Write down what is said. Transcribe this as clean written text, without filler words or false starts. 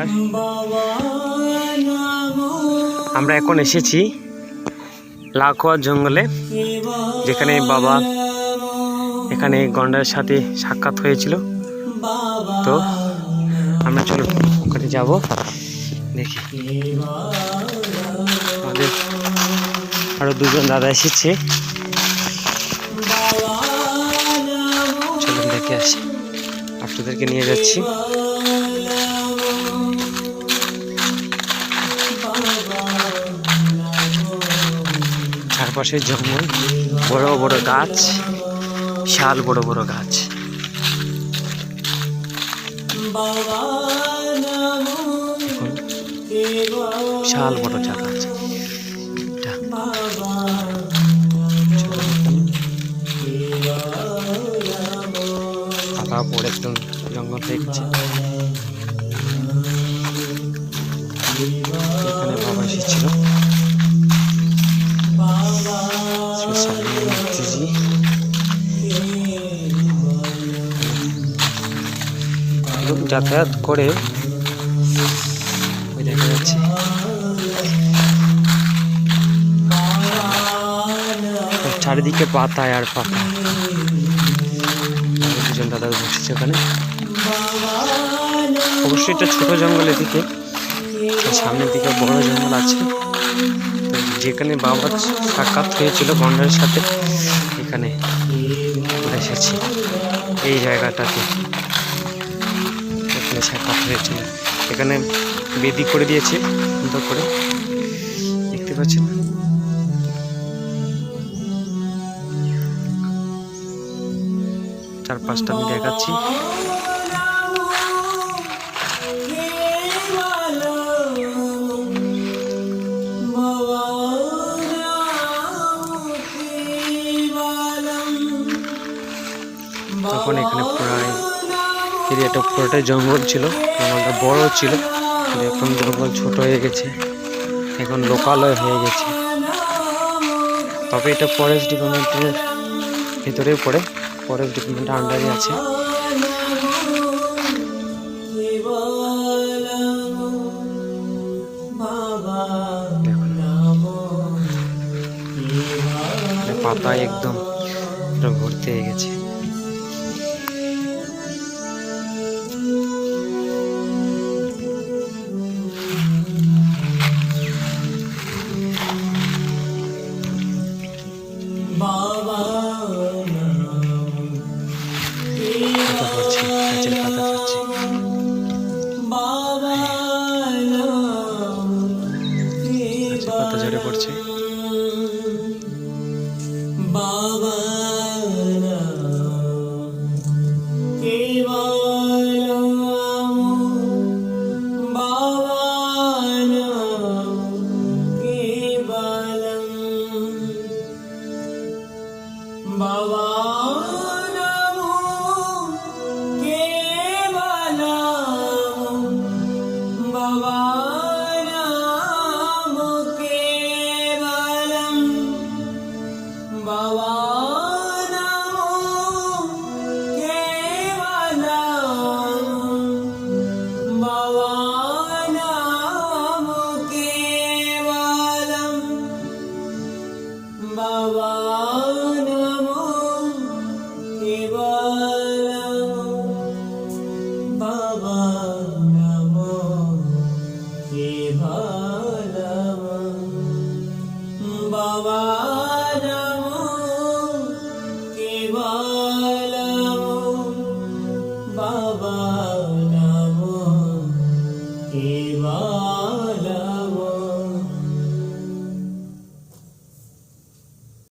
নমস্কার। আমরা এখন এসেছি লাখোয়া জঙ্গলে, যেখানে বাবা এখানে গন্ডারের সাথে সাক্ষাৎ হয়েছিল। তো আমরা চলো ওখানে যাবো, দেখি। আমাদের আরো দুজন দাদা এসেছে, চলুন দেখে আসি। আপনাদেরকে নিয়ে যাচ্ছি। চারপাশে জঙ্গল, বড় বড় গাছ, বিশাল বড় বড় গাছ। বিশাল বড় জায়গা আছে। ফাঁকা পড়ে একদম জঙ্গল দেখছে। এখানে বাবা এসেছিল। লোক যাতায়াত করে দেখা যাচ্ছে। চারিদিকে পাতায় আর পাতা। দুজন দাদা বসেছে ওখানে। অবশ্যই এটা ছোট জঙ্গল, এদিকে সামনের দিকে বড় জঙ্গল আছে। তো যেখানে বাবার সাক্ষাৎ হয়েছিল গন্ডারের সাথে, এখানে এসেছি। এই জায়গাটাতে এখানে সাক্ষাৎ হয়েছিল। এখানে বেদি করে দিয়েছে সুন্দর করে, দেখতে পাচ্ছেন। চারপাশটা আমি দেখাচ্ছি। তখন এখানে প্রায় এরিয়াটা পুরোটাই জঙ্গল ছিল। জঙ্গলটা বড় ছিল, এখন জঙ্গল ছোট হয়ে গেছে, এখন লোকালয় হয়ে গেছে। তবে এটা ফরেস্ট ডিপার্টমেন্টের ভিতরে পড়ে, ফরেস্ট ডিপার্টমেন্টের আন্ডারে আছে। পাতায় একদম ভর্তি হয়ে গেছে। পাতা পড়ছে, গাছের পাতা পড়ছে। গাছের পাতা ঝরে পড়ছে। Baba